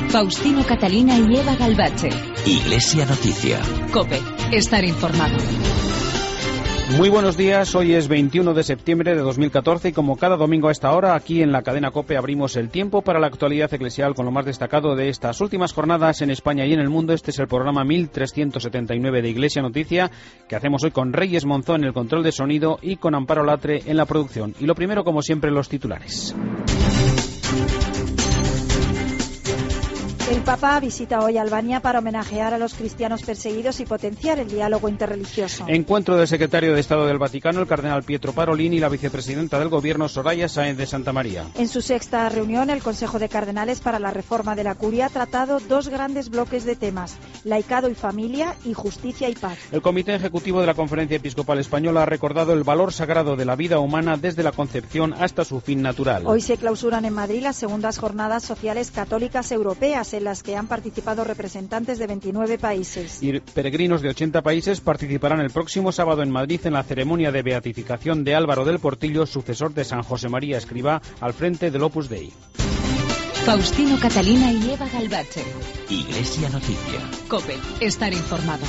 Faustino Catalina y Eva Galvache. Iglesia Noticia. COPE. Estar informado. Muy buenos días, hoy es 21 de septiembre de 2014 y como cada domingo a esta hora, aquí en la cadena COPE abrimos el tiempo para la actualidad eclesial con lo más destacado de estas últimas jornadas en España y en el mundo. Este es el programa 1379 de Iglesia Noticia, que hacemos hoy con Reyes Monzón en el control de sonido y con Amparo Latre en la producción. Y lo primero, como siempre, los titulares. El Papa visita hoy Albania para homenajear a los cristianos perseguidos y potenciar el diálogo interreligioso. Encuentro del secretario de Estado del Vaticano, el cardenal Pietro Parolin, y la vicepresidenta del Gobierno, Soraya Sáenz de Santamaría. En su sexta reunión, el Consejo de Cardenales para la Reforma de la Curia ha tratado dos grandes bloques de temas: laicado y familia y justicia y paz. El Comité Ejecutivo de la Conferencia Episcopal Española ha recordado el valor sagrado de la vida humana desde la concepción hasta su fin natural. Hoy se clausuran en Madrid las segundas jornadas sociales católicas europeas, en las que han participado representantes de 29 países. Y peregrinos de 80 países participarán el próximo sábado en Madrid en la ceremonia de beatificación de Álvaro del Portillo, sucesor de San José María Escrivá, al frente del Opus Dei. Faustino Catalina y Eva Galvache. Iglesia Noticia. COPE. Estar informado.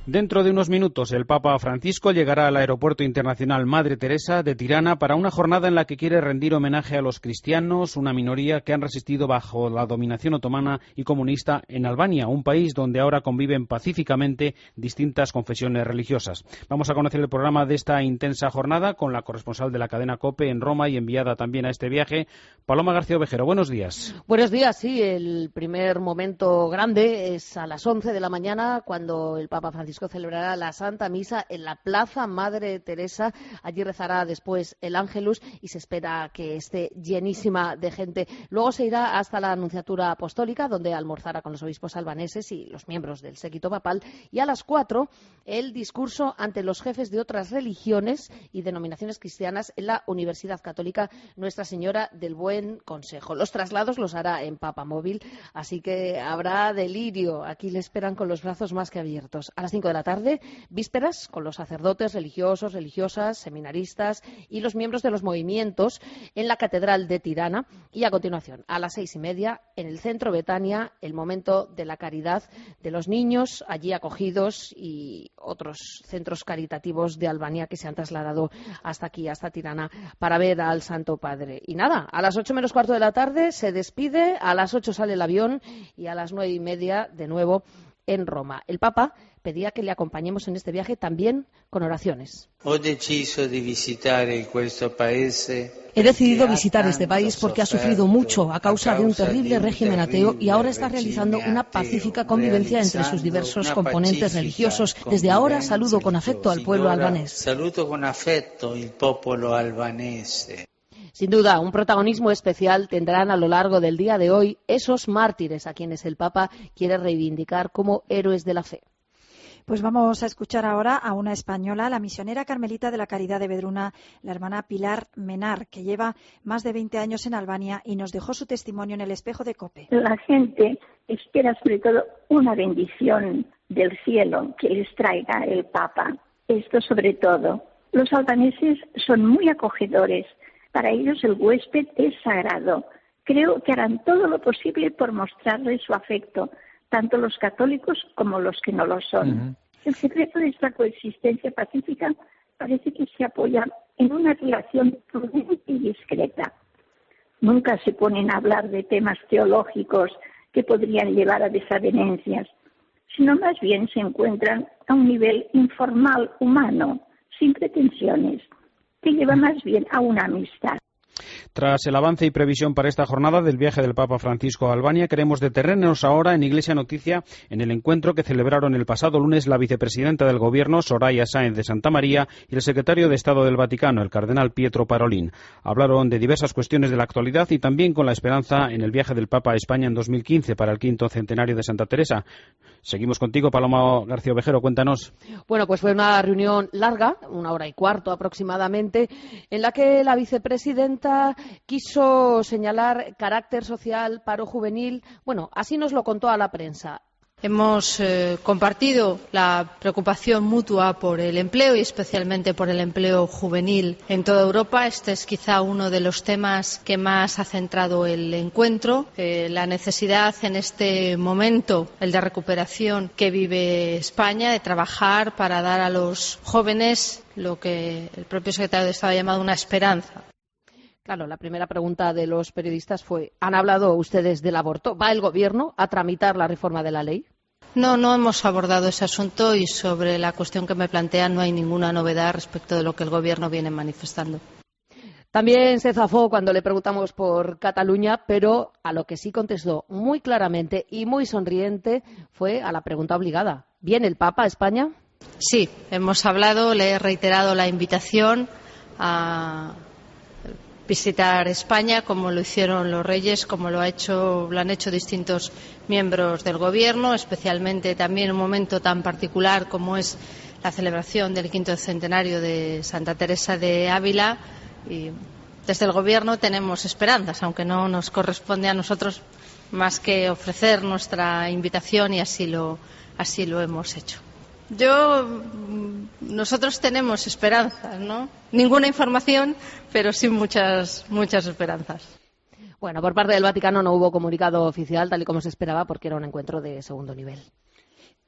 Dentro de unos minutos, el Papa Francisco llegará al Aeropuerto Internacional Madre Teresa de Tirana para una jornada en la que quiere rendir homenaje a los cristianos, una minoría que han resistido bajo la dominación otomana y comunista en Albania, un país donde ahora conviven pacíficamente distintas confesiones religiosas. Vamos a conocer el programa de esta intensa jornada con la corresponsal de la cadena COPE en Roma y enviada también a este viaje, Paloma García Ovejero. Buenos días. Buenos días, sí. El primer momento grande es a las 11 de la mañana, cuando el Papa Francisco celebrará la Santa Misa en la Plaza Madre Teresa. Allí rezará después el Ángelus y se espera que esté llenísima de gente. Luego se irá hasta la Nunciatura Apostólica, donde almorzará con los obispos albaneses y los miembros del séquito papal. Y a las 4, el discurso ante los jefes de otras religiones y denominaciones cristianas en la Universidad Católica Nuestra Señora del Buen Consejo. Los traslados los hará en Papamóvil, así que habrá delirio. Aquí le esperan con los brazos más que abiertos. A las 5 de la tarde, vísperas con los sacerdotes, religiosos, religiosas, seminaristas y los miembros de los movimientos en la Catedral de Tirana. Y a continuación, a las 6:30, en el Centro Betania, el momento de la caridad de los niños allí acogidos y otros centros caritativos de Albania que se han trasladado hasta aquí, hasta Tirana, para ver al Santo Padre. Y nada, a las 8 menos cuarto de la tarde se despide, a las 8 sale el avión y a las 9:30 de nuevo en Roma. El Papa pedía que le acompañemos en este viaje también con oraciones. He decidido visitar este país porque ha sufrido mucho a causa de un terrible régimen ateo y ahora está realizando una pacífica convivencia entre sus diversos componentes religiosos. Desde ahora saludo con afecto al pueblo albanés. Saluto con afecto el popolo albanese. Sin duda, un protagonismo especial tendrán a lo largo del día de hoy esos mártires a quienes el Papa quiere reivindicar como héroes de la fe. Pues vamos a escuchar ahora a una española, la misionera carmelita de la Caridad de Vedruna, la hermana Pilar Menar, que lleva más de 20 años en Albania y nos dejó su testimonio en el espejo de COPE. La gente espera sobre todo una bendición del cielo que les traiga el Papa. Esto sobre todo. Los albaneses son muy acogedores. Para ellos el huésped es sagrado. Creo que harán todo lo posible por mostrarle su afecto, tanto los católicos como los que no lo son. El secreto de esta coexistencia pacífica parece que se apoya en una relación prudente y discreta. Nunca se ponen a hablar de temas teológicos que podrían llevar a desavenencias, sino más bien se encuentran a un nivel informal, humano, sin pretensiones, que lleva más bien a una amistad. Tras el avance y previsión para esta jornada del viaje del Papa Francisco a Albania, queremos detenernos ahora en Iglesia Noticia en el encuentro que celebraron el pasado lunes la vicepresidenta del Gobierno, Soraya Sáenz de Santamaría, y el secretario de Estado del Vaticano, el cardenal Pietro Parolin. Hablaron de diversas cuestiones de la actualidad y también con la esperanza en el viaje del Papa a España en 2015 para el 5º centenario de Santa Teresa. Seguimos contigo, Paloma García Ovejero, cuéntanos. Bueno, pues fue una reunión larga, 1 hora y cuarto aproximadamente, en la que la vicepresidenta quiso señalar carácter social, paro juvenil. Bueno, así nos lo contó a la prensa. Hemos compartido la preocupación mutua por el empleo y especialmente por el empleo juvenil en toda Europa. Este es quizá uno de los temas que más ha centrado el encuentro. La necesidad en este momento, el de recuperación que vive España, de trabajar para dar a los jóvenes lo que el propio secretario de Estado ha llamado una esperanza. Claro, la primera pregunta de los periodistas fue, ¿han hablado ustedes del aborto? ¿Va el Gobierno a tramitar la reforma de la ley? No hemos abordado ese asunto y sobre la cuestión que me plantean no hay ninguna novedad respecto de lo que el Gobierno viene manifestando. También se zafó cuando le preguntamos por Cataluña, pero a lo que sí contestó muy claramente y muy sonriente fue a la pregunta obligada. ¿Viene el Papa a España? Sí, hemos hablado, le he reiterado la invitación a visitar España, como lo hicieron los reyes, como lo han hecho distintos miembros del Gobierno, especialmente también en un momento tan particular como es la celebración del 5º centenario de Santa Teresa de Ávila. Y desde el Gobierno tenemos esperanzas, aunque no nos corresponde a nosotros más que ofrecer nuestra invitación y así lo hemos hecho. Nosotros tenemos esperanzas, ¿no? Ninguna información, pero sí muchas esperanzas. Bueno, por parte del Vaticano no hubo comunicado oficial, tal y como se esperaba, porque era un encuentro de segundo nivel.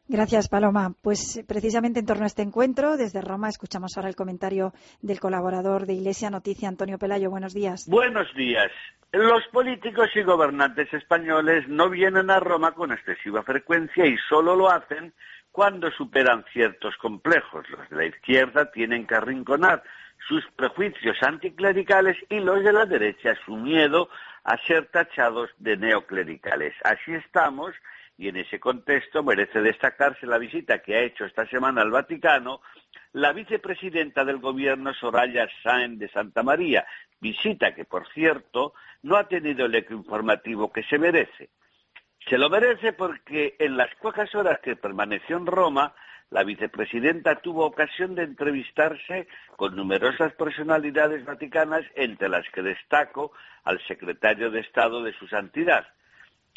Gracias, Paloma. Pues precisamente en torno a este encuentro, desde Roma, escuchamos ahora el comentario del colaborador de Iglesia Noticia, Antonio Pelayo. Buenos días. Buenos días. Los políticos y gobernantes españoles no vienen a Roma con excesiva frecuencia y solo lo hacen cuando superan ciertos complejos. Los de la izquierda tienen que arrinconar sus prejuicios anticlericales y los de la derecha su miedo a ser tachados de neoclericales. Así estamos, y en ese contexto merece destacarse la visita que ha hecho esta semana al Vaticano la vicepresidenta del Gobierno, Soraya Sáenz de Santamaría, visita que, por cierto, no ha tenido el eco informativo que se merece. Se lo merece porque en las pocas horas que permaneció en Roma, la vicepresidenta tuvo ocasión de entrevistarse con numerosas personalidades vaticanas, entre las que destaco al secretario de Estado de su Santidad.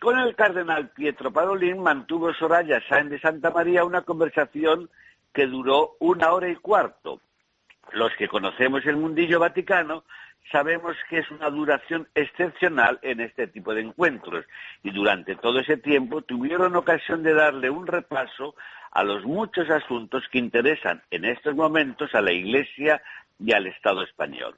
Con el cardenal Pietro Parolin mantuvo Soraya Sáenz de Santamaría una conversación que duró 1 hora y cuarto. Los que conocemos el mundillo vaticano sabemos que es una duración excepcional en este tipo de encuentros y durante todo ese tiempo tuvieron ocasión de darle un repaso a los muchos asuntos que interesan en estos momentos a la Iglesia y al Estado español.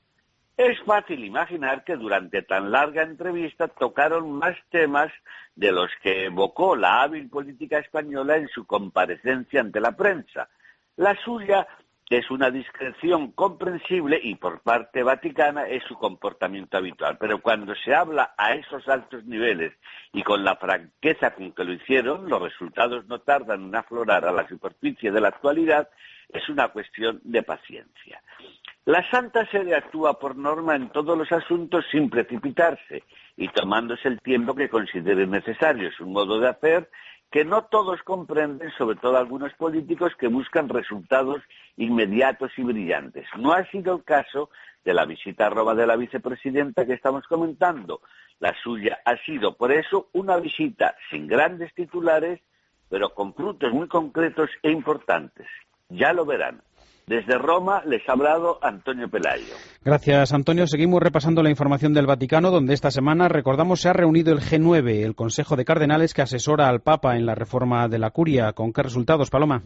Es fácil imaginar que durante tan larga entrevista tocaron más temas de los que evocó la hábil política española en su comparecencia ante la prensa. La suya es una discreción comprensible y por parte vaticana es su comportamiento habitual. Pero cuando se habla a esos altos niveles y con la franqueza con que lo hicieron, los resultados no tardan en aflorar a la superficie de la actualidad. Es una cuestión de paciencia. La Santa Sede actúa por norma en todos los asuntos sin precipitarse y tomándose el tiempo que considere necesario. Es un modo de hacer que no todos comprenden, sobre todo algunos políticos que buscan resultados inmediatos y brillantes. No ha sido el caso de la visita a Roma de la vicepresidenta que estamos comentando. La suya ha sido, por eso, una visita sin grandes titulares, pero con frutos muy concretos e importantes. Ya lo verán. Desde Roma les ha hablado Antonio Pelayo. Gracias, Antonio. Seguimos repasando la información del Vaticano, donde esta semana, recordamos, se ha reunido el G9, el Consejo de Cardenales que asesora al Papa en la reforma de la Curia. ¿Con qué resultados, Paloma?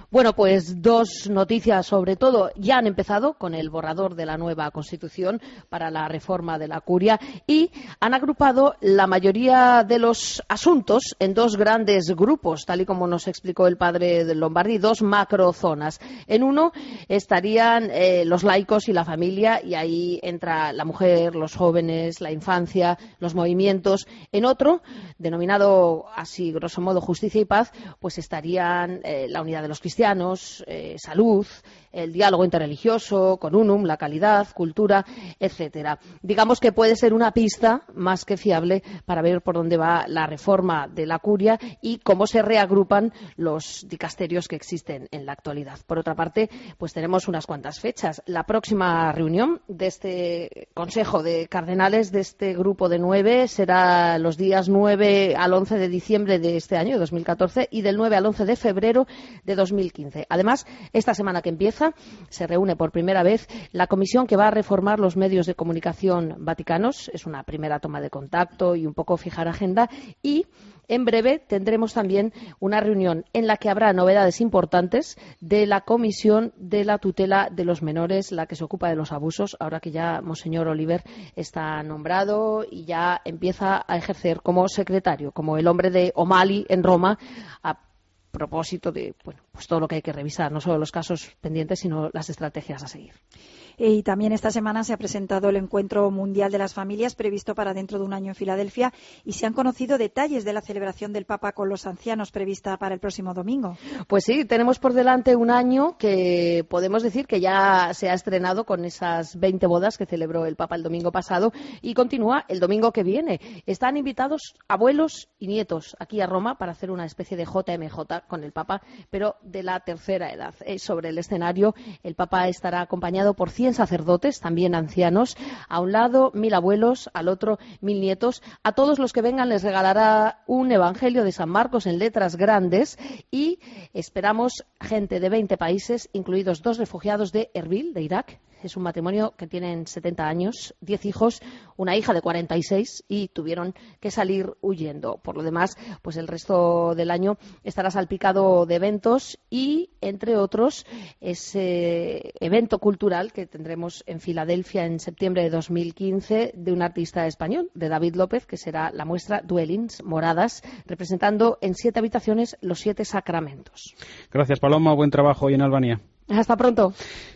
Bueno, pues 2 noticias sobre todo. Ya han empezado con el borrador de la nueva Constitución para la reforma de la Curia y han agrupado la mayoría de los asuntos en 2 grandes grupos, tal y como nos explicó el padre de Lombardi, 2 macrozonas. En uno estarían los laicos y la familia, y ahí entra la mujer, los jóvenes, la infancia, los movimientos. En otro, denominado así grosso modo justicia y paz, pues estarían la unidad de los cristianos, salud, el diálogo interreligioso, con unum, la calidad, cultura, etcétera. Digamos que puede ser una pista más que fiable para ver por dónde va la reforma de la Curia y cómo se reagrupan los dicasterios que existen en la actualidad. Por otra parte, pues pues tenemos unas cuantas fechas. La próxima reunión de este Consejo de Cardenales, de este grupo de 9, será los días 9 al 11 de diciembre de este año, 2014, y del 9 al 11 de febrero de 2015. Además, esta semana que empieza, se reúne por primera vez la comisión que va a reformar los medios de comunicación vaticanos. Es una primera toma de contacto y un poco fijar agenda, y en breve tendremos también una reunión en la que habrá novedades importantes de la Comisión de la Tutela de los Menores, la que se ocupa de los abusos, ahora que ya Monseñor Oliver está nombrado y ya empieza a ejercer como secretario, como el hombre de O'Malley en Roma, a propósito de pues todo lo que hay que revisar, no solo los casos pendientes, sino las estrategias a seguir. Y también esta semana se ha presentado el Encuentro Mundial de las Familias, previsto para dentro de un año en Filadelfia, y se han conocido detalles de la celebración del Papa con los ancianos prevista para el próximo domingo. Pues sí, tenemos por delante un año que podemos decir que ya se ha estrenado con esas 20 bodas que celebró el Papa el domingo pasado, y continúa el domingo que viene. Están invitados abuelos y nietos aquí a Roma para hacer una especie de JMJ con el Papa, pero de la tercera edad. Sobre el escenario, el Papa estará acompañado por 100 sacerdotes, también ancianos, a un lado 1000 abuelos, al otro 1000 nietos. A todos los que vengan les regalará un Evangelio de San Marcos en letras grandes, y esperamos gente de 20 países, incluidos 2 refugiados de Erbil, de Irak. Es un matrimonio que tienen 70 años, 10 hijos, una hija de 46, y tuvieron que salir huyendo. Por lo demás, pues el resto del año estará salpicado de eventos, y entre otros ese evento cultural que tendremos en Filadelfia en septiembre de 2015 de un artista español, de David López, que será la muestra Dwellings, moradas, representando en 7 habitaciones los 7 sacramentos. Gracias, Paloma. Buen trabajo hoy en Albania. Hasta pronto.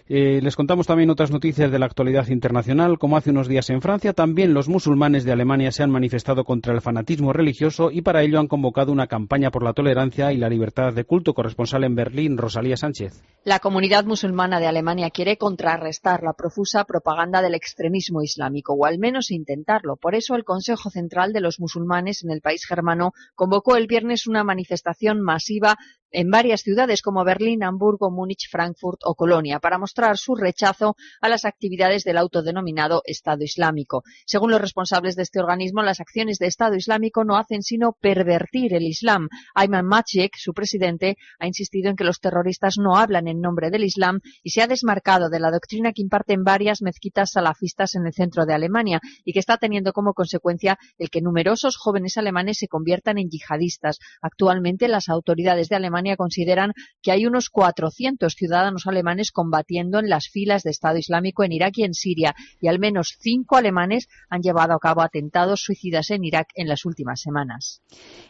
Les contamos también otras noticias de la actualidad internacional. Como hace unos días en Francia, también los musulmanes de Alemania se han manifestado contra el fanatismo religioso, y para ello han convocado una campaña por la tolerancia y la libertad de culto. Corresponsal en Berlín, Rosalía Sánchez. La comunidad musulmana de Alemania quiere contrarrestar la profusa propaganda del extremismo islámico, o al menos intentarlo. Por eso el Consejo Central de los Musulmanes en el país germano convocó el viernes una manifestación masiva en varias ciudades como Berlín, Hamburgo, Múnich, Frankfurt o Colonia, para mostrar su rechazo a las actividades del autodenominado Estado Islámico. Según los responsables de este organismo, las acciones de Estado Islámico no hacen sino pervertir el Islam. Ayman Maciek, su presidente, ha insistido en que los terroristas no hablan en nombre del Islam, y se ha desmarcado de la doctrina que imparten varias mezquitas salafistas en el centro de Alemania, y que está teniendo como consecuencia el que numerosos jóvenes alemanes se conviertan en yihadistas. Actualmente las autoridades de Alemania consideran que hay unos 400 ciudadanos alemanes combatiendo en las filas de Estado Islámico en Irak y en Siria, y al menos 5 alemanes han llevado a cabo atentados suicidas en Irak en las últimas semanas.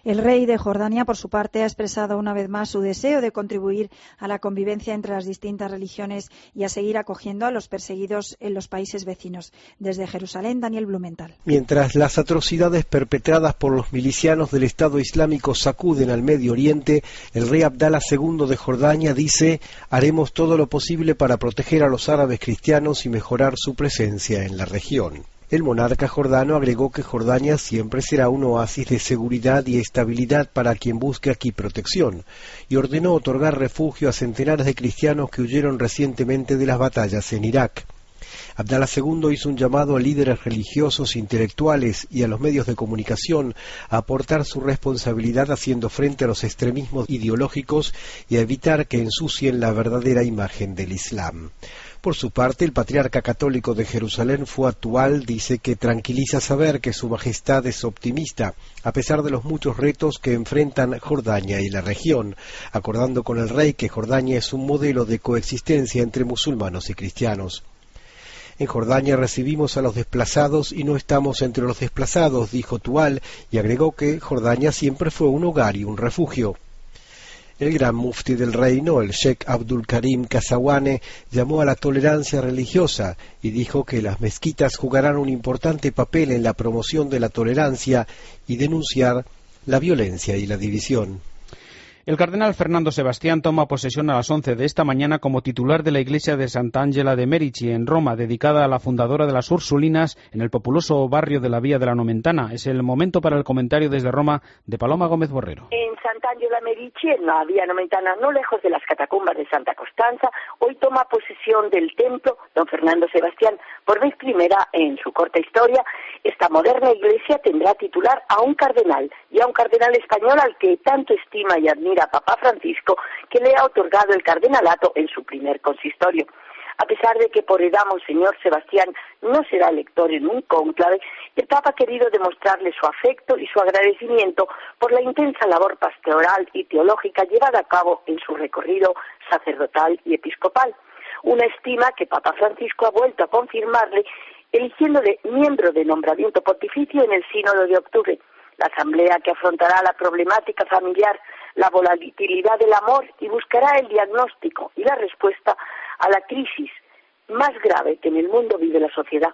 El rey de Jordania, por su parte, ha expresado una vez más su deseo de contribuir a la convivencia entre las distintas religiones y a seguir acogiendo a los perseguidos en los países vecinos. Desde Jerusalén, Daniel Blumenthal. Mientras las atrocidades perpetradas por los milicianos del Estado Islámico sacuden al Medio Oriente, el rey Abdalá II de Jordania dice: haremos todo lo posible para proteger a los árabes cristianos y mejorar su presencia en la región. El monarca jordano agregó que Jordania siempre será un oasis de seguridad y estabilidad para quien busque aquí protección, y ordenó otorgar refugio a centenares de cristianos que huyeron recientemente de las batallas en Irak. Abdalá II hizo un llamado a líderes religiosos, intelectuales y a los medios de comunicación a aportar su responsabilidad haciendo frente a los extremismos ideológicos y a evitar que ensucien la verdadera imagen del Islam. Por su parte, el patriarca católico de Jerusalén, Fuad Tual, dice que tranquiliza saber que su majestad es optimista, a pesar de los muchos retos que enfrentan Jordania y la región, acordando con el rey que Jordania es un modelo de coexistencia entre musulmanes y cristianos. En Jordania recibimos a los desplazados y no estamos entre los desplazados, dijo Tual, y agregó que Jordania siempre fue un hogar y un refugio. El gran mufti del reino, el Sheikh Abdul Karim Kasawane, llamó a la tolerancia religiosa y dijo que las mezquitas jugarán un importante papel en la promoción de la tolerancia y denunciar la violencia y la división. El cardenal Fernando Sebastián toma posesión a las 11 de esta mañana como titular de la iglesia de Sant'Angela de Merici, en Roma, dedicada a la fundadora de las Ursulinas en el populoso barrio de la Vía de la Nomentana. Es el momento para el comentario desde Roma de Paloma Gómez Borrero. En Sant'Angela Merici, en la Vía Nomentana, no lejos de las catacumbas de Santa Costanza, hoy toma posesión del templo don Fernando Sebastián. Por vez primera en su corta historia, esta moderna iglesia tendrá titular a un cardenal, y a un cardenal español al que tanto estima y admira Papa Francisco, que le ha otorgado el cardenalato en su primer consistorio. A pesar de que por edad Monseñor Sebastián no será elector en un cónclave, el Papa ha querido demostrarle su afecto y su agradecimiento por la intensa labor pastoral y teológica llevada a cabo en su recorrido sacerdotal y episcopal. Una estima que Papa Francisco ha vuelto a confirmarle, eligiéndole miembro de nombramiento pontificio en el Sínodo de octubre. La asamblea que afrontará la problemática familiar, la volatilidad del amor y buscará el diagnóstico y la respuesta a la crisis más grave que en el mundo vive la sociedad.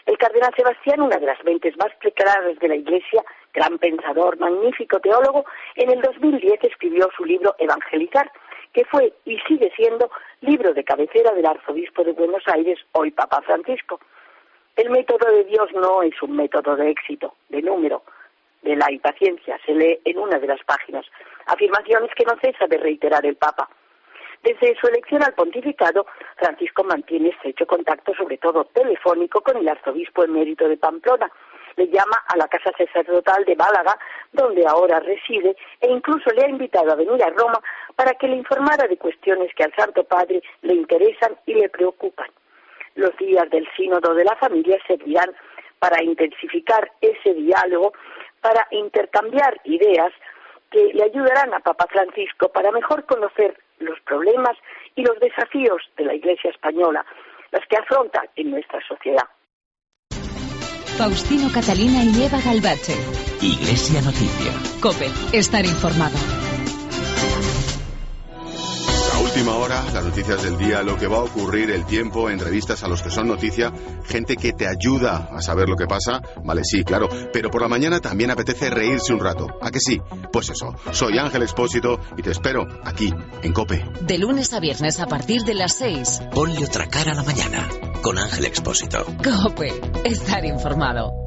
El cardenal Sebastián, una de las mentes más preclaras de la Iglesia, gran pensador, magnífico teólogo, en el 2010 escribió su libro Evangelizar, que fue y sigue siendo libro de cabecera del arzobispo de Buenos Aires, hoy Papa Francisco. El método de Dios no es un método de éxito, de número, de la impaciencia, se lee en una de las páginas, afirmaciones que no cesa de reiterar el Papa. Desde su elección al pontificado, Francisco mantiene estrecho contacto, sobre todo telefónico, con el arzobispo emérito de Pamplona. Le llama a la casa sacerdotal de Málaga, donde ahora reside, e incluso le ha invitado a venir a Roma para que le informara de cuestiones que al Santo Padre le interesan y le preocupan. Los días del Sínodo de la Familia servirán para intensificar ese diálogo, para intercambiar ideas que le ayudarán a Papa Francisco para mejor conocer los problemas y los desafíos de la Iglesia española, los que afronta en nuestra sociedad. Faustino Catalina y Eva Galbache. Iglesia Noticia. COPE. Estar informado. La última hora, las noticias del día, lo que va a ocurrir, el tiempo, entrevistas a los que son noticia, gente que te ayuda a saber lo que pasa. Vale, sí, claro, pero por la mañana también apetece reírse un rato. ¿A que sí? Pues eso, soy Ángel Expósito y te espero aquí, en COPE. De lunes a viernes a partir de las 6. Ponle otra cara a la mañana, con Ángel Expósito. COPE. Estar informado.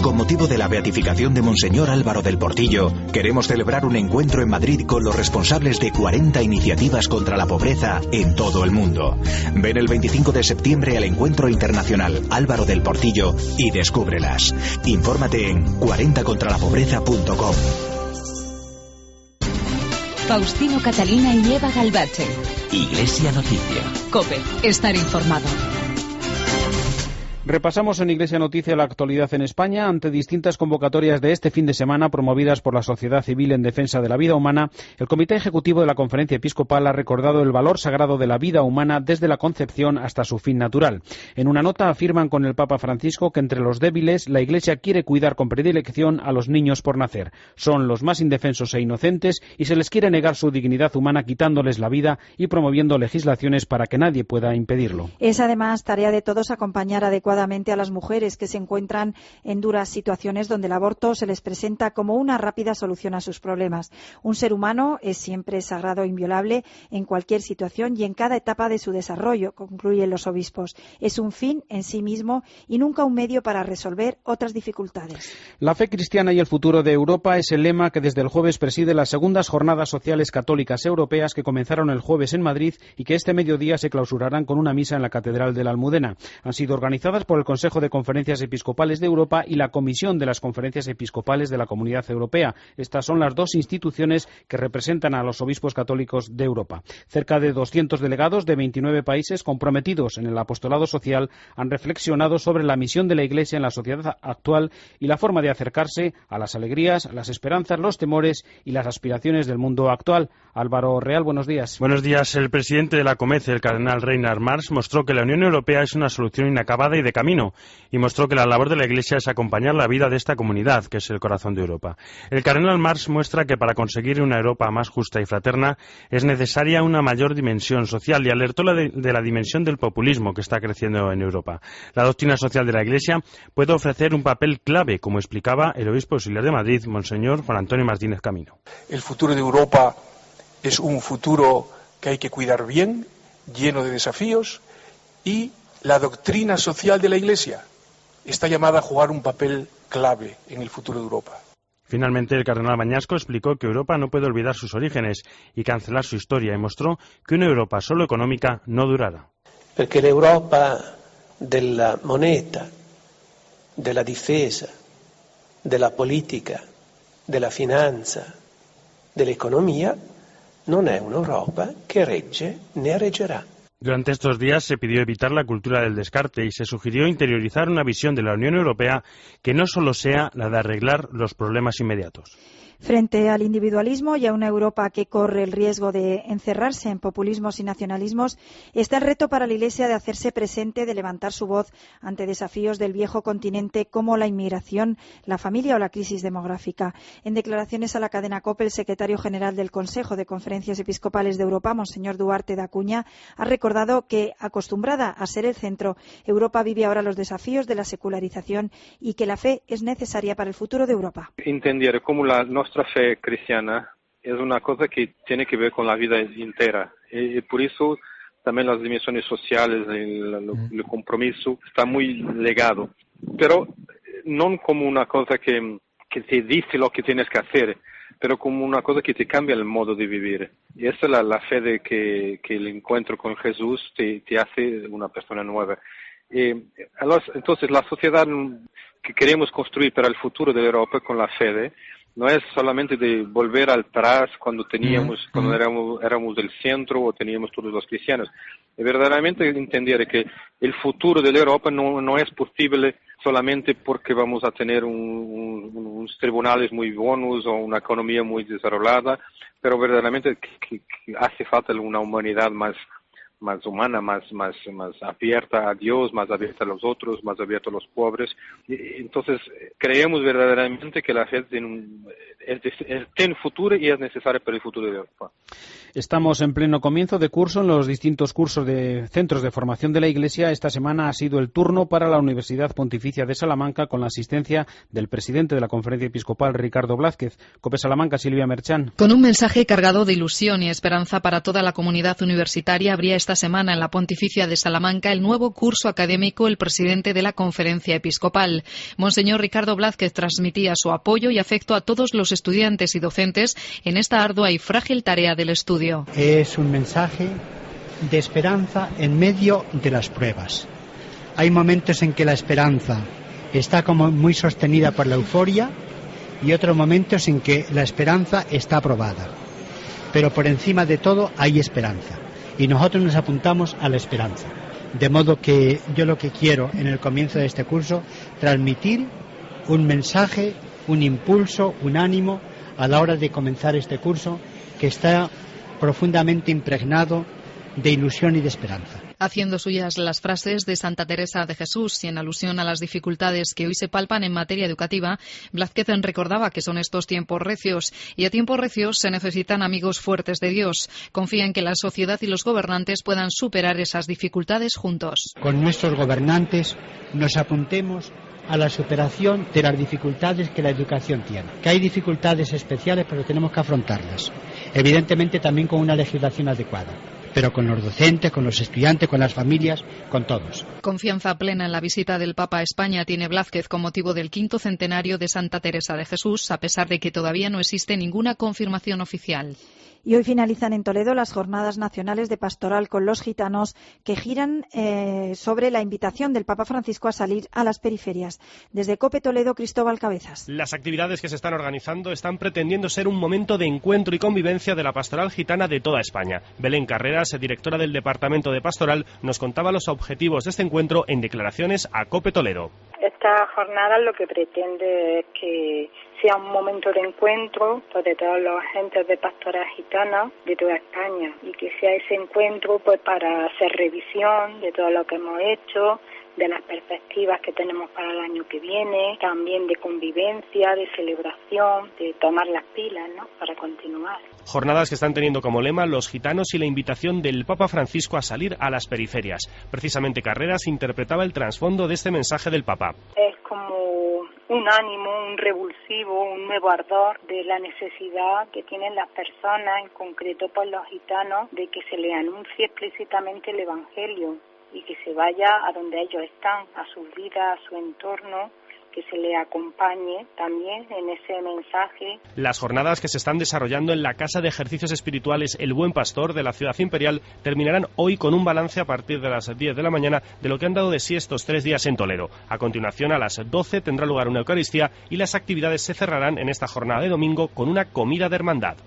Con motivo de la beatificación de Monseñor Álvaro del Portillo, queremos celebrar un encuentro en Madrid con los responsables de 40 iniciativas contra la pobreza en todo el mundo. Ven el 25 de septiembre al Encuentro Internacional Álvaro del Portillo y descúbrelas. Infórmate en 40contralapobreza.com. Faustino Catalina y Eva Galbache. Iglesia Noticia. COPE. Estar informado. Repasamos en Iglesia Noticia la actualidad en España. Ante distintas convocatorias de este fin de semana promovidas por la sociedad civil en defensa de la vida humana, el Comité Ejecutivo de la Conferencia Episcopal ha recordado el valor sagrado de la vida humana desde la concepción hasta su fin natural. En una nota afirman con el Papa Francisco que entre los débiles la Iglesia quiere cuidar con predilección a los niños por nacer. Son los más indefensos e inocentes y se les quiere negar su dignidad humana quitándoles la vida y promoviendo legislaciones para que nadie pueda impedirlo. Es además tarea de todos acompañar adecuadamente a las mujeres que se encuentran en duras situaciones donde el aborto se les presenta como una rápida solución a sus problemas. Un ser humano es siempre sagrado e inviolable en cualquier situación y en cada etapa de su desarrollo, concluyen los obispos. Es un fin en sí mismo y nunca un medio para resolver otras dificultades. La fe cristiana y el futuro de Europa es el lema que desde el jueves preside las segundas jornadas sociales católicas europeas que comenzaron el jueves en Madrid y que este mediodía se clausurarán con una misa en la Catedral de la Almudena. Han sido organizadas por el Consejo de Conferencias Episcopales de Europa y la Comisión de las Conferencias Episcopales de la Comunidad Europea. Estas son las dos instituciones que representan a los obispos católicos de Europa. Cerca de 200 delegados de 29 países comprometidos en el apostolado social han reflexionado sobre la misión de la Iglesia en la sociedad actual y la forma de acercarse a las alegrías, las esperanzas, los temores y las aspiraciones del mundo actual. Álvaro Real, buenos días. Buenos días. El presidente de la COMECE, el cardenal Reinhard Marx, mostró que la Unión Europea es una solución inacabada y de camino y mostró que la labor de la Iglesia es acompañar la vida de esta comunidad, que es el corazón de Europa. El cardenal Marx muestra que para conseguir una Europa más justa y fraterna es necesaria una mayor dimensión social y alertó de la dimensión del populismo que está creciendo en Europa. La doctrina social de la Iglesia puede ofrecer un papel clave, como explicaba el obispo auxiliar de Madrid, Monseñor Juan Antonio Martínez Camino. El futuro de Europa es un futuro que hay que cuidar bien, lleno de desafíos, y la doctrina social de la Iglesia está llamada a jugar un papel clave en el futuro de Europa. Finalmente, el cardenal Bañasco explicó que Europa no puede olvidar sus orígenes y cancelar su historia, y mostró que una Europa solo económica no durará. Porque l'Europa della moneta, della difesa, della politica, della finanza, dell'economia non è un'Europa che regge né reggerà. Durante estos días se pidió evitar la cultura del descarte y se sugirió interiorizar una visión de la Unión Europea que no solo sea la de arreglar los problemas inmediatos. Frente al individualismo y a una Europa que corre el riesgo de encerrarse en populismos y nacionalismos, está el reto para la Iglesia de hacerse presente, de levantar su voz ante desafíos del viejo continente como la inmigración, la familia o la crisis demográfica. En declaraciones a la cadena COPE, el secretario general del Consejo de Conferencias Episcopales de Europa, Monseñor Duarte de Acuña, ha recordado que, acostumbrada a ser el centro, Europa vive ahora los desafíos de la secularización y que la fe es necesaria para el futuro de Europa. Entender cómo la nuestra fe cristiana es una cosa que tiene que ver con la vida entera y por eso también las dimensiones sociales, el compromiso está muy ligado, pero no como una cosa que te dice lo que tienes que hacer, pero como una cosa que te cambia el modo de vivir. Y esa es la fe de que el encuentro con Jesús te hace una persona nueva. Entonces la sociedad que queremos construir para el futuro de Europa con la fe no es solamente de volver atrás cuando éramos del centro o teníamos todos los cristianos. Es verdaderamente entender que el futuro de la Europa no es posible solamente porque vamos a tener unos tribunales muy buenos o una economía muy desarrollada, pero verdaderamente que hace falta una humanidad más humana, más abierta a Dios, más abierta a los otros, más abierta a los pobres. Entonces, creemos verdaderamente que la fe tiene futuro y es necesaria para el futuro de Europa. Estamos en pleno comienzo de curso en los distintos cursos de centros de formación de la Iglesia. Esta semana ha sido el turno para la Universidad Pontificia de Salamanca con la asistencia del presidente de la Conferencia Episcopal, Ricardo Blázquez. COPE Salamanca, Silvia Merchán. Con un mensaje cargado de ilusión y esperanza para toda la comunidad universitaria, abría esta semana en la Pontificia de Salamanca el nuevo curso académico el presidente de la Conferencia Episcopal. Monseñor Ricardo Blázquez transmitía su apoyo y afecto a todos los estudiantes y docentes en esta ardua y frágil tarea del estudio. Es un mensaje de esperanza en medio de las pruebas. Hay momentos en que la esperanza está como muy sostenida por la euforia y otros momentos en que la esperanza está aprobada. Pero por encima de todo hay esperanza y nosotros nos apuntamos a la esperanza. De modo que yo lo que quiero en el comienzo de este curso, transmitir un mensaje, un impulso, un ánimo a la hora de comenzar este curso que está profundamente impregnado de ilusión y de esperanza. Haciendo suyas las frases de Santa Teresa de Jesús y en alusión a las dificultades que hoy se palpan en materia educativa, Blázquez recordaba que son estos tiempos recios y a tiempos recios se necesitan amigos fuertes de Dios. Confía en que la sociedad y los gobernantes puedan superar esas dificultades juntos. Con nuestros gobernantes nos apuntemos a la superación de las dificultades que la educación tiene. Que hay dificultades especiales, pero tenemos que afrontarlas. Evidentemente también con una legislación adecuada, pero con los docentes, con los estudiantes, con las familias, con todos. Confianza plena en la visita del Papa a España tiene Blázquez con motivo del 5º centenario de Santa Teresa de Jesús, a pesar de que todavía no existe ninguna confirmación oficial. Y hoy finalizan en Toledo las Jornadas Nacionales de Pastoral con los Gitanos, que giran sobre la invitación del Papa Francisco a salir a las periferias. Desde COPE Toledo, Cristóbal Cabezas. Las actividades que se están organizando están pretendiendo ser un momento de encuentro y convivencia de la pastoral gitana de toda España. Belén Carreras, directora del Departamento de Pastoral, nos contaba los objetivos de este encuentro en declaraciones a COPE Toledo. Esta jornada lo que pretende es que sea un momento de encuentro de todos los agentes de pastoral gitana de toda España y que sea ese encuentro pues para hacer revisión de todo lo que hemos hecho, de las perspectivas que tenemos para el año que viene, también de convivencia, de celebración, de tomar las pilas, ¿no?, para continuar. Jornadas que están teniendo como lema los gitanos y la invitación del Papa Francisco a salir a las periferias. Precisamente Carreras interpretaba el trasfondo de este mensaje del Papa. Es como un ánimo, un revulsivo, un nuevo ardor de la necesidad que tienen las personas, en concreto por los gitanos, de que se le anuncie explícitamente el Evangelio y que se vaya a donde ellos están, a sus vidas, a su entorno, que se le acompañe también en ese mensaje. Las jornadas que se están desarrollando en la Casa de Ejercicios Espirituales El Buen Pastor de la Ciudad Imperial terminarán hoy con un balance a partir de las 10 de la mañana de lo que han dado de sí estos 3 días en Toledo. A continuación, a las 12 tendrá lugar una Eucaristía y las actividades se cerrarán en esta jornada de domingo con una comida de hermandad.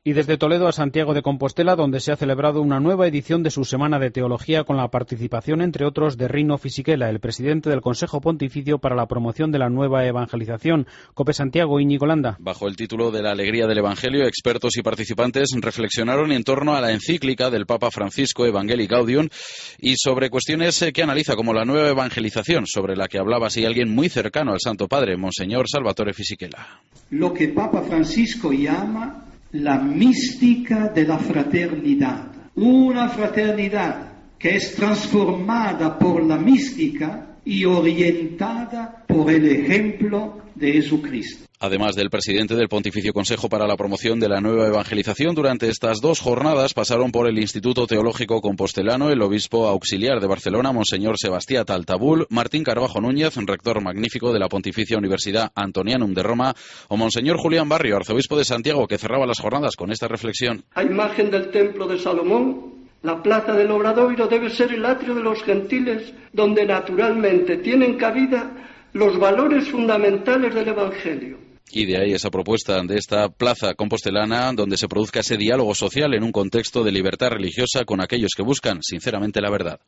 Y desde Toledo a Santiago de Compostela, donde se ha celebrado una nueva edición de su Semana de Teología con la participación, entre otros, de Rino Fisichella, el presidente del Consejo Pontificio para la Promoción de la Nueva Evangelización. COPE Santiago, Íñigo Landa. Bajo el título de la alegría del Evangelio, expertos y participantes reflexionaron en torno a la encíclica del Papa Francisco, Evangelii Gaudium, y sobre cuestiones que analiza como la nueva evangelización, sobre la que hablaba así alguien muy cercano al Santo Padre, Monseñor Salvatore Fisichella. Lo que Papa Francisco llama la mística de la fraternidad, una fraternidad que es transformada por la mística y orientada por el ejemplo de Jesucristo. Además del presidente del Pontificio Consejo para la Promoción de la Nueva Evangelización, durante estas 2 jornadas pasaron por el Instituto Teológico Compostelano el obispo auxiliar de Barcelona, Monseñor Sebastià Taltabul, Martín Carbajo Núñez, rector magnífico de la Pontificia Universidad Antonianum de Roma, o Monseñor Julián Barrio, arzobispo de Santiago, que cerraba las jornadas con esta reflexión. A imagen del templo de Salomón, la plaza del Obradoiro debe ser el atrio de los gentiles, donde naturalmente tienen cabida los valores fundamentales del Evangelio. Y de ahí esa propuesta de esta plaza compostelana, donde se produzca ese diálogo social en un contexto de libertad religiosa con aquellos que buscan sinceramente la verdad.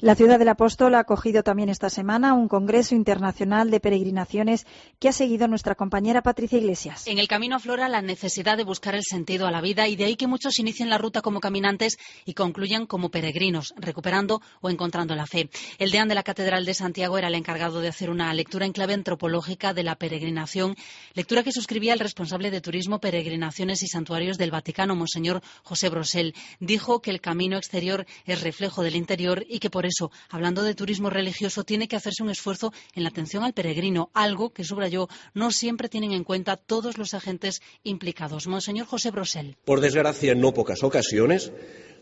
La Ciudad del Apóstol ha acogido también esta semana un congreso internacional de peregrinaciones que ha seguido nuestra compañera Patricia Iglesias. En el camino aflora la necesidad de buscar el sentido a la vida y de ahí que muchos inicien la ruta como caminantes y concluyan como peregrinos, recuperando o encontrando la fe. El deán de la Catedral de Santiago era el encargado de hacer una lectura en clave antropológica de la peregrinación, lectura que suscribía el responsable de Turismo, Peregrinaciones y Santuarios del Vaticano, Monseñor José Brosel. Dijo que el camino exterior es reflejo del interior y que por eso, hablando de turismo religioso, tiene que hacerse un esfuerzo en la atención al peregrino, algo que, subrayó, no siempre tienen en cuenta todos los agentes implicados. Monseñor José Brosel. Por desgracia, en no pocas ocasiones,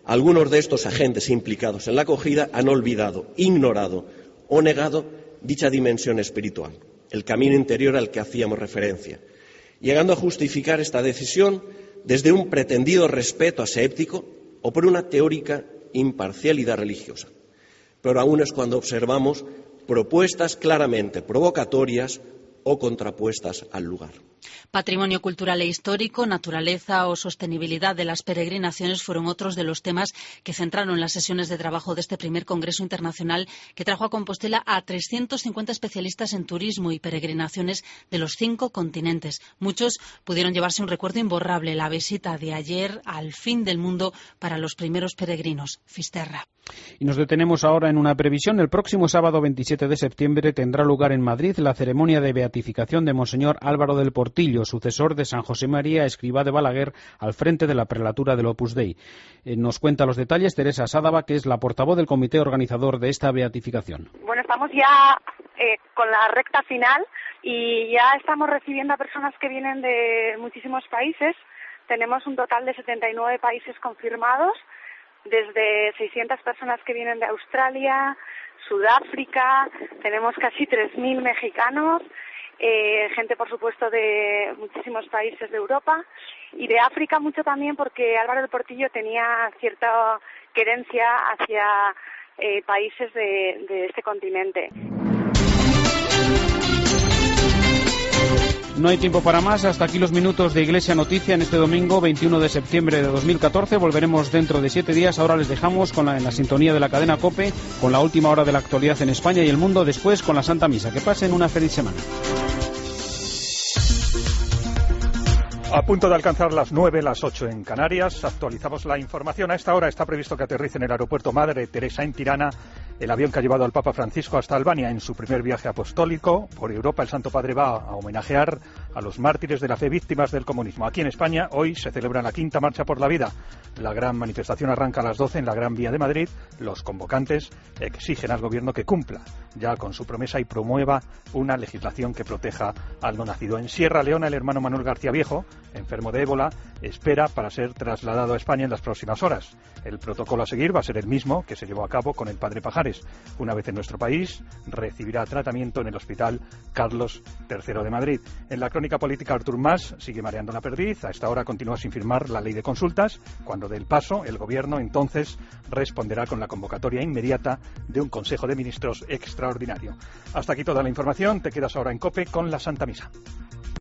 algunos de estos agentes implicados en la acogida han olvidado, ignorado o negado dicha dimensión espiritual, el camino interior al que hacíamos referencia, llegando a justificar esta decisión desde un pretendido respeto aséptico o por una teórica imparcialidad religiosa. Pero aún es cuando observamos propuestas claramente provocatorias o contrapuestas al lugar. Patrimonio cultural e histórico, naturaleza o sostenibilidad de las peregrinaciones fueron otros de los temas que centraron las sesiones de trabajo de este primer Congreso Internacional que trajo a Compostela a 350 especialistas en turismo y peregrinaciones de los 5 continentes. Muchos pudieron llevarse un recuerdo imborrable, la visita de ayer al fin del mundo para los primeros peregrinos. Fisterra. Y nos detenemos ahora en una previsión. El próximo sábado 27 de septiembre tendrá lugar en Madrid la ceremonia de beatificación de Monseñor Álvaro del Portillo, sucesor de San José María Escrivá de Balaguer, al frente de la prelatura del Opus Dei. Nos cuenta los detalles Teresa Sádava, que es la portavoz del comité organizador de esta beatificación. Bueno, estamos ya con la recta final y ya estamos recibiendo a personas que vienen de muchísimos países. Tenemos un total de 79 países confirmados, desde 600 personas que vienen de Australia, Sudáfrica, tenemos casi 3.000 mexicanos, gente por supuesto de muchísimos países de Europa y de África mucho también, porque Álvaro del Portillo tenía cierta querencia hacia países de este continente. No hay tiempo para más. Hasta aquí los minutos de Iglesia Noticia en este domingo 21 de septiembre de 2014. Volveremos dentro de 7 días. Ahora les dejamos en la sintonía de la cadena COPE con la última hora de la actualidad en España y el mundo, después con la Santa Misa. Que pasen una feliz semana. A punto de alcanzar las 9, las 8 en Canarias, actualizamos la información. A esta hora está previsto que aterrice en el aeropuerto Madre Teresa en Tirana el avión que ha llevado al Papa Francisco hasta Albania en su primer viaje apostólico por Europa. El Santo Padre va a homenajear a los mártires de la fe víctimas del comunismo. Aquí en España hoy se celebra la quinta Marcha por la Vida. La gran manifestación arranca a las 12 en la Gran Vía de Madrid. Los convocantes exigen al gobierno que cumpla ya con su promesa y promueva una legislación que proteja al no nacido. En Sierra Leona, el hermano Manuel García Viejo, enfermo de ébola, espera para ser trasladado a España en las próximas horas. El protocolo a seguir va a ser el mismo que se llevó a cabo con el padre Pajares. Una vez en nuestro país, recibirá tratamiento en el Hospital Carlos III de Madrid. En la crónica política, Artur Mas sigue mareando la perdiz. A esta hora continúa sin firmar la ley de consultas. Cuando dé el paso, el gobierno entonces responderá con la convocatoria inmediata de un Consejo de Ministros extraordinario. Hasta aquí toda la información. Te quedas ahora en COPE con la Santa Misa.